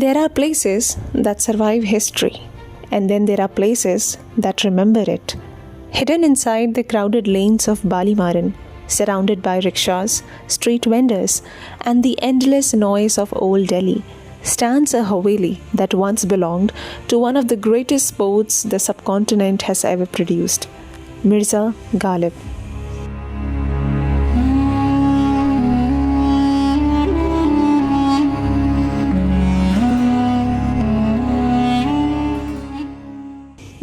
There are places that survive history, and then there are places that remember it. Hidden inside the crowded lanes of Ballimaran, surrounded by rickshaws, street vendors, and the endless noise of old Delhi, stands a Haveli that once belonged to one of the greatest poets the subcontinent has ever produced, Mirza Ghalib.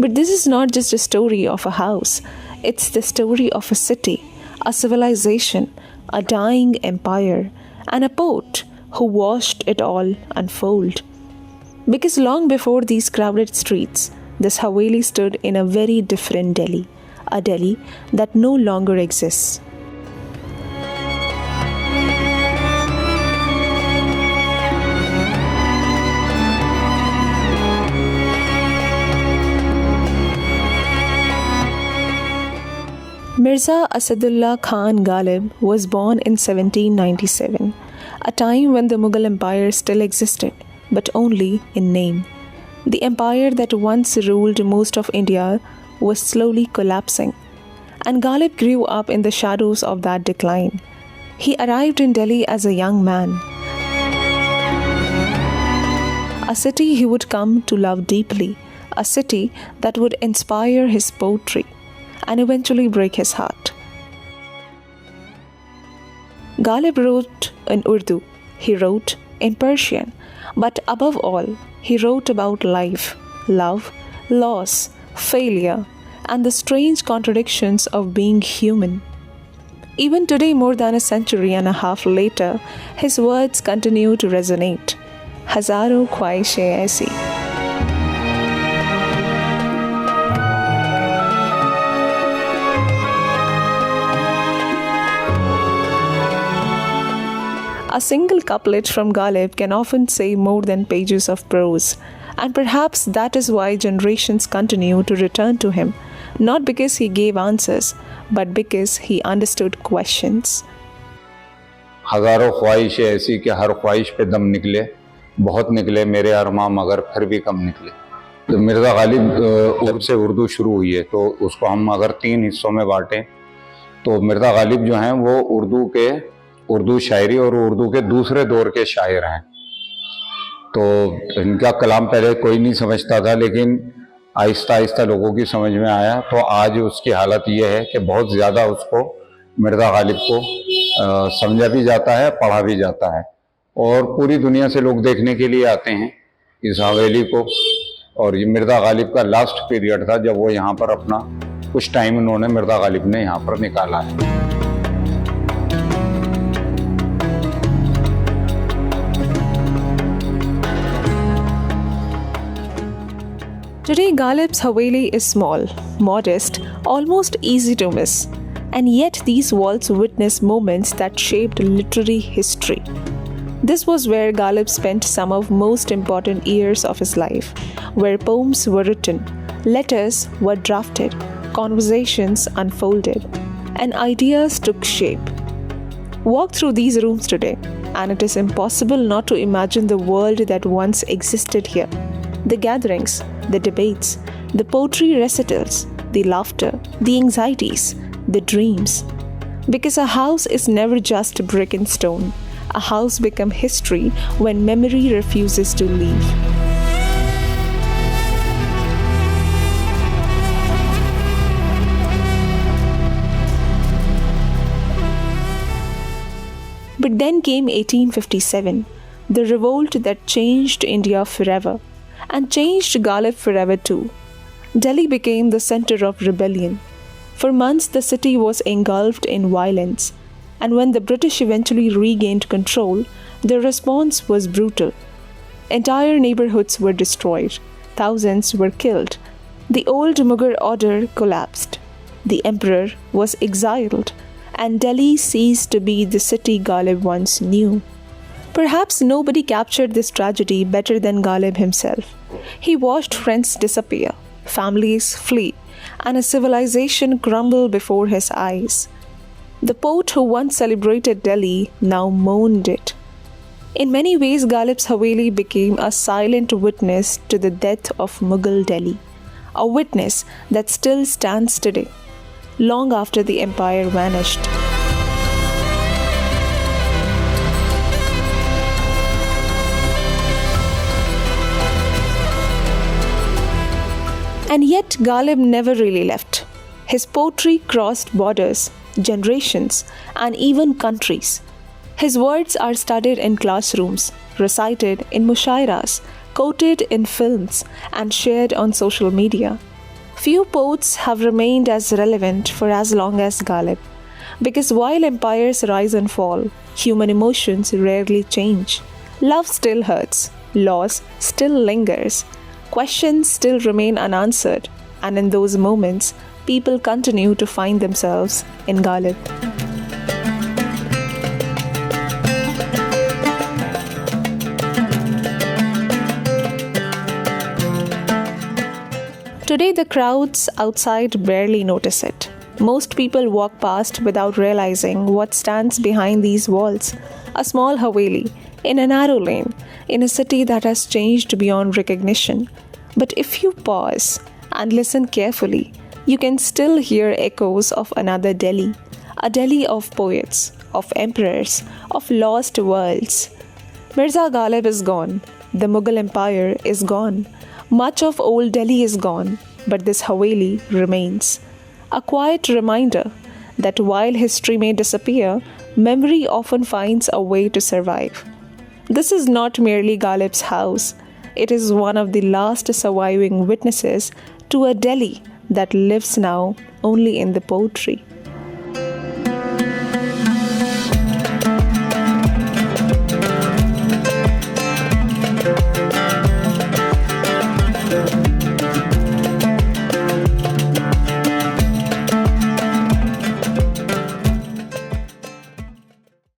But this is not just a story of a house, it's the story of a city, a civilization, a dying empire, and a poet who watched it all unfold. Because long before these crowded streets, this Haveli stood in a very different Delhi, a Delhi that no longer exists. Mirza Asadullah Khan Ghalib was born in 1797, a time when the Mughal Empire still existed, but only in name. The empire that once ruled most of India was slowly collapsing, and Ghalib grew up in the shadows of that decline. He arrived in Delhi as a young man, a city he would come to love deeply, a city that would inspire his poetry and eventually break his heart. Ghalib wrote in Urdu, he wrote in Persian, but above all, he wrote about life, love, loss, failure, and the strange contradictions of being human. Even today, more than a century and a half later, his words continue to resonate. Hazaron ख्वाहिशें ऐसी. A single couplet from Ghalib can often say more than pages of prose, and perhaps that is why generations continue to return to him, not because he gave answers, but because he understood questions. हजारों ख्वाहिशें ऐसी कि हर ख्वाहिश पे दम निकले, बहुत निकले मेरे अरमां मगर फिर भी कम निकले. तो मिर्ज़ा गालिब से उर्दू शुरू हुई है, तो उसको हम अगर 3 हिस्सों में बांटें तो मिर्ज़ा गालिब जो हैं वो उर्दू शायरी और उर्दू के दूसरे दौर के शायर हैं. तो इनका कलाम पहले कोई नहीं समझता था, लेकिन आहिस्ता आहिस्ता लोगों की समझ में आया. तो आज उसकी हालत ये है कि बहुत ज़्यादा उसको मिर्ज़ा गालिब को समझा भी जाता है, पढ़ा भी जाता है, और पूरी दुनिया से लोग देखने के लिए आते हैं इस हवेली को. और ये मिर्ज़ा गालिब का लास्ट पीरियड था जब वो यहाँ पर अपना कुछ टाइम उन्होंने मिर्ज़ा गालिब ने यहाँ पर निकाला है. Today, Ghalib's Haveli is small, modest, almost easy to miss. And yet these walls witness moments that shaped literary history. This was where Ghalib spent some of most important years of his life, where poems were written, letters were drafted, conversations unfolded, and ideas took shape. Walk through these rooms today, and it is impossible not to imagine the world that once existed here. The gatherings, the debates, the poetry recitals, the laughter, the anxieties, the dreams. Because a house is never just brick and stone. A house becomes history when memory refuses to leave. But then came 1857, the revolt that changed India forever, and changed Ghalib forever too. Delhi became the center of rebellion. For months, the city was engulfed in violence, and when the British eventually regained control, the response was brutal. Entire neighborhoods were destroyed, thousands were killed. The old Mughal order collapsed. The emperor was exiled, and Delhi ceased to be the city Ghalib once knew. Perhaps nobody captured this tragedy better than Ghalib himself. He watched friends disappear, families flee, and a civilization crumble before his eyes. The poet who once celebrated Delhi now mourned it. In many ways, Ghalib's Haveli became a silent witness to the death of Mughal Delhi, a witness that still stands today, long after the empire vanished. And yet, Ghalib never really left. His poetry crossed borders, generations, and even countries. His words are studied in classrooms, recited in mushairas, quoted in films, and shared on social media. Few poets have remained as relevant for as long as Ghalib, because while empires rise and fall, human emotions rarely change. Love still hurts, loss still lingers, questions still remain unanswered, and in those moments, people continue to find themselves in Ghalib. Today, the crowds outside barely notice it. Most people walk past without realizing what stands behind these walls. A small Haveli, in a narrow lane, in a city that has changed beyond recognition. But if you pause and listen carefully, you can still hear echoes of another Delhi. A Delhi of poets, of emperors, of lost worlds. Mirza Ghalib is gone. The Mughal Empire is gone. Much of old Delhi is gone, but this Haveli remains. A quiet reminder that while history may disappear, memory often finds a way to survive. This is not merely Ghalib's house. It is one of the last surviving witnesses to a Delhi that lives now only in the poetry.